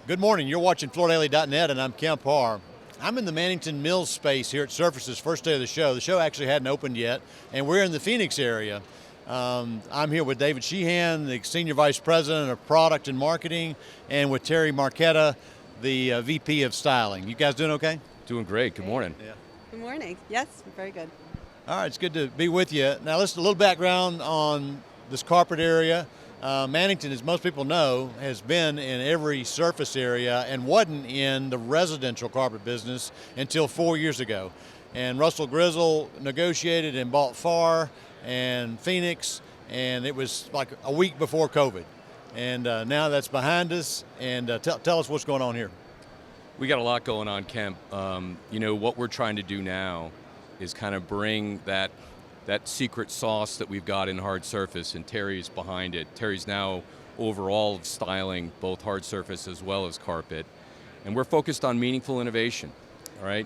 Good morning. You're watching FloorDaily.net, and I'm Kemp Harr. I'm in the Mannington Mills space here at Surface's first day of the show. The show actually hadn't opened yet, and we're in the Phenix area. I'm here with David Sheehan, the Senior Vice President of Product and Marketing, and with Terry Marchetta, the VP of Styling. You guys doing okay? Doing great. Good morning. Yeah. Good morning. Yes, very good. All right, it's good to be with you. Now, listen, a little background on this carpet area. Mannington, as most people know, has been in every surface area and wasn't in the residential carpet business until 4 years ago. And Russell Grizzle negotiated and bought Farr and Phenix, and it was like a week before COVID. And now that's behind us. And tell us what's going on here. We got a lot going on, Kemp. What we're trying to do now is kind of bring that secret sauce that we've got in hard surface, and Terry's behind it. Terry's now overall of styling both hard surface as well as carpet. And we're focused on meaningful innovation, all right?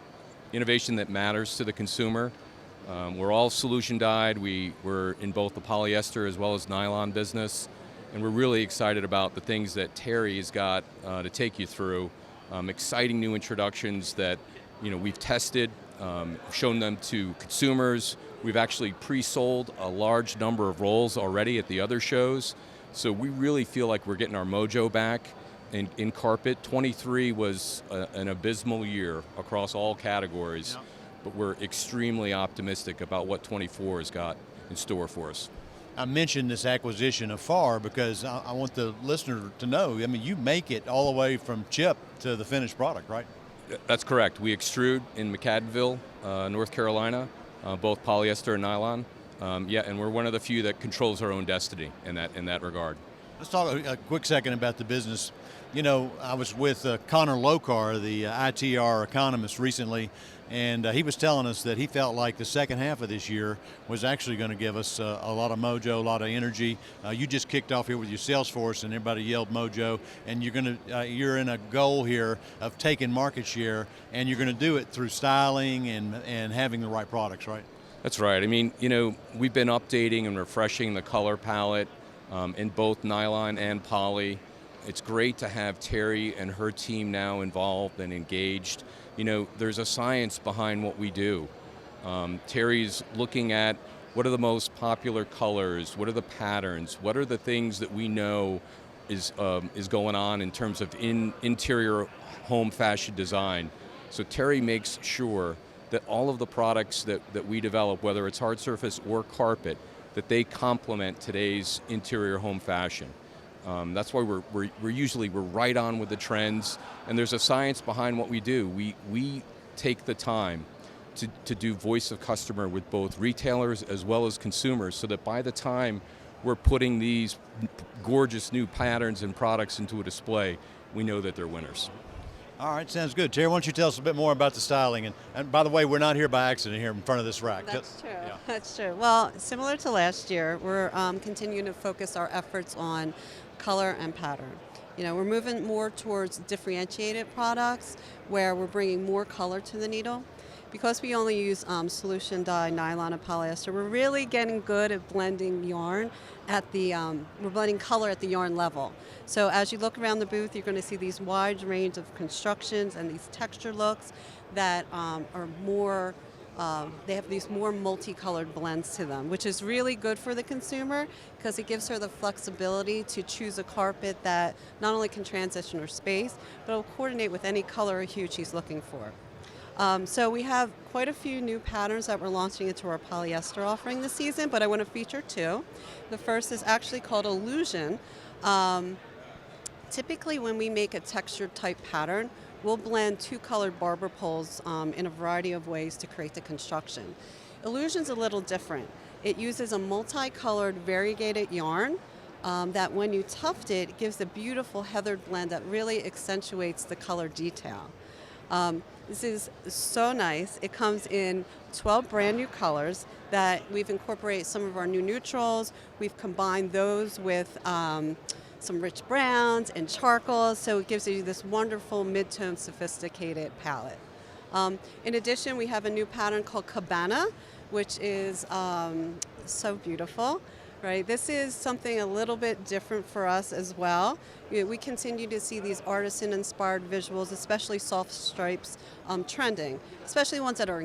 Innovation that matters to the consumer. We're all solution dyed. We're in both the polyester as well as nylon business. And we're really excited about the things that Terry's got to take you through. Exciting new introductions that we've tested, shown them to consumers. We've actually pre-sold a large number of rolls already at the other shows. So we really feel like we're getting our mojo back in carpet. 23 was an abysmal year across all categories, but we're extremely optimistic about what 24 has got in store for us. I mentioned this acquisition of Farr because I want the listener to know, I mean, you make it all the way from chip to the finished product, right? That's correct. We extrude in McAdenville, North Carolina, both polyester and nylon. And we're one of the few that controls our own destiny in that regard. Let's talk a quick second about the business. I was with Connor Lokar, the ITR economist, recently, and he was telling us that he felt like the second half of this year was actually going to give us a lot of mojo, a lot of energy. You just kicked off here with your sales force, and everybody yelled mojo. And you're in a goal here of taking market share, and you're going to do it through styling and having the right products, right? That's right. I mean, we've been updating and refreshing the color palette in both nylon and poly. It's great to have Terry and her team now involved and engaged. There's a science behind what we do. Terry's looking at what are the most popular colors, what are the patterns, what are the things that we know is going on in terms of interior home fashion design. So Terry makes sure that all of the products that we develop, whether it's hard surface or carpet, that they complement today's interior home fashion. That's why we're usually right on with the trends, and there's a science behind what we do. We take the time to do voice of customer with both retailers as well as consumers, so that by the time we're putting these gorgeous new patterns and products into a display, we know that they're winners. All right, sounds good. Terry, why don't you tell us a bit more about the styling? And by the way, we're not here by accident here in front of this rack. That's true. Yeah. That's true. Well, similar to last year, we're continuing to focus our efforts on color and pattern. We're moving more towards differentiated products where we're bringing more color to the needle. Because we only use solution dye, nylon, and polyester, we're really getting good at blending yarn we're blending color at the yarn level. So as you look around the booth, you're going to see these wide range of constructions and these texture looks that are more, they have these more multicolored blends to them, which is really good for the consumer because it gives her the flexibility to choose a carpet that not only can transition her space, but will coordinate with any color or hue she's looking for. So we have quite a few new patterns that we're launching into our polyester offering this season, but I want to feature two. The first is actually called Illusion. Typically when we make a textured type pattern, we'll blend two colored barber poles in a variety of ways to create the construction. Illusion's a little different. It uses a multicolored variegated yarn that when you tuft it, it gives a beautiful heathered blend that really accentuates the color detail. This is so nice. It comes in 12 brand new colors that we've incorporated some of our new neutrals. We've combined those with some rich browns and charcoals, so it gives you this wonderful mid-tone sophisticated palette. In addition, we have a new pattern called Cabana, which is so beautiful. right? This is something a little bit different for us as well. We continue to see these artisan-inspired visuals, especially soft stripes, trending, especially ones that are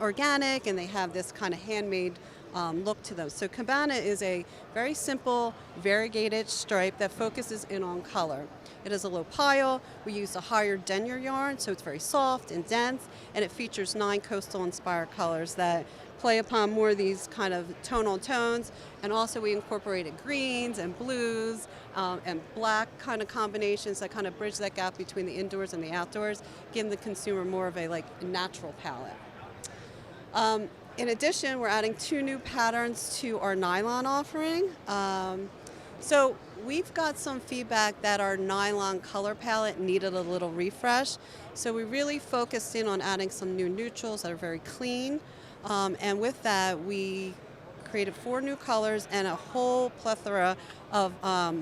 organic and they have this kind of handmade look to them. So Cabana is a very simple, variegated stripe that focuses in on color. It is a low pile. We use a higher denier yarn, so it's very soft and dense, and it features 9 coastal-inspired colors that play upon more of these kind of tonal tones, and also we incorporated greens and blues and black kind of combinations that kind of bridge that gap between the indoors and the outdoors, giving the consumer more of a natural palette. In addition, we're adding 2 new patterns to our nylon offering. So we've got some feedback that our nylon color palette needed a little refresh. So we really focused in on adding some new neutrals that are very clean. And with that, we created 4 new colors and a whole plethora of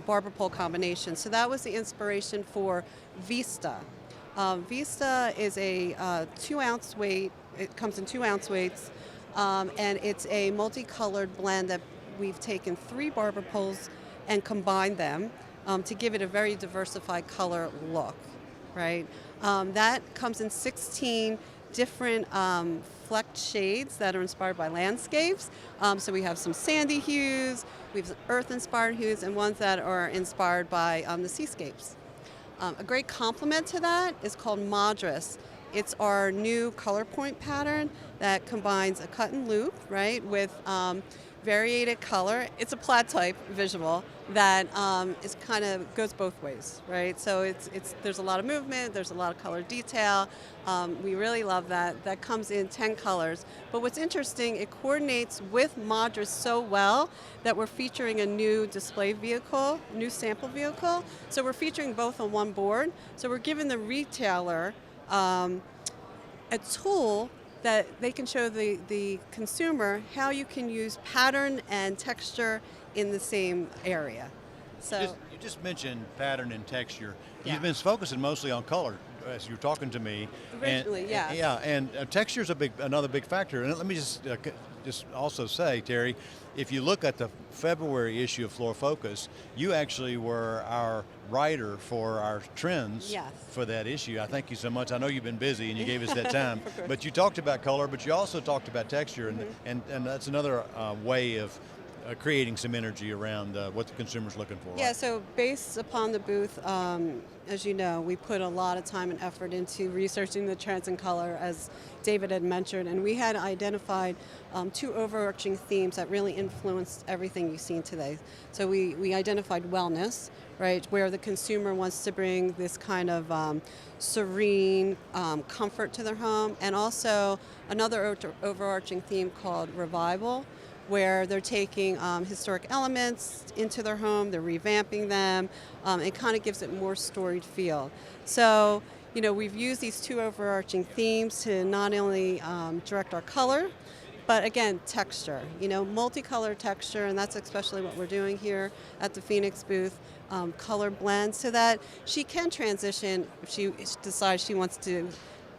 barber pole combinations. So that was the inspiration for Vista. Vista is a 2-ounce weight. It comes in 2-ounce weights. And it's a multicolored blend that we've taken 3 barber poles and combined them to give it a very diversified color look, right? That comes in 16 different flecked shades that are inspired by landscapes. So we have some sandy hues, we have earth-inspired hues, and ones that are inspired by the seascapes. A great complement to that is called Madras. It's our new color point pattern that combines a cut and loop, right, with variated color. It's a plaid type visual that is kind of goes both ways, right? So there's a lot of movement, there's a lot of color detail. We really love that. That comes in 10 colors. But what's interesting, it coordinates with Madras so well that we're featuring a new display vehicle, new sample vehicle. So we're featuring both on one board. So we're giving the retailer a tool that they can show the consumer how you can use pattern and texture in the same area. So you just mentioned pattern and texture. Yeah. You've been focusing mostly on color as you were talking to me. Originally, yeah. Yeah, and texture is another big factor. And let me just also say, Terry, if you look at the February issue of Floor Focus, you actually were our writer for our trends. Yes. For that issue. I thank you so much. I know you've been busy and you gave us that time, but you talked about color, but you also talked about texture, and that's another way of creating some energy around what the consumer's looking for. Yeah, so based upon the booth, as you know, we put a lot of time and effort into researching the trends in color, as David had mentioned, and we had identified 2 overarching themes that really influenced everything you've seen today. So we identified wellness, right, where the consumer wants to bring this kind of serene comfort to their home, and also another overarching theme called revival, where they're taking historic elements into their home, they're revamping them. It kind of gives it more storied feel. So, you know, we've used these 2 overarching themes to not only direct our color, but again, texture, you know, multicolor texture, and that's especially what we're doing here at the Phenix booth, color blend, so that she can transition if she decides she wants to,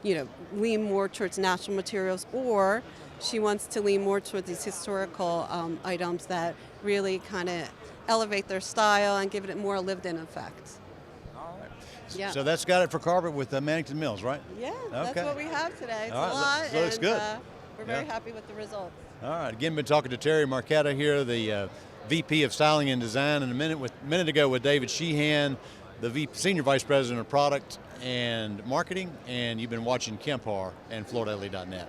you know, lean more towards natural materials, or she wants to lean more towards these historical items that really kind of elevate their style and give it more lived-in effect. All right. Yeah. So that's got it for carpet with Mannington Mills, right? Yeah, Okay. that's what we have today. It's All right, a lot, looks and good. We're very happy with the results. All right. Again, been talking to Terry Marchetta here, the VP of Styling and Design, and a minute ago with David Sheehan, the Senior Vice President of Product and Marketing, and you've been watching Kemp Harr and FloorDaily.net.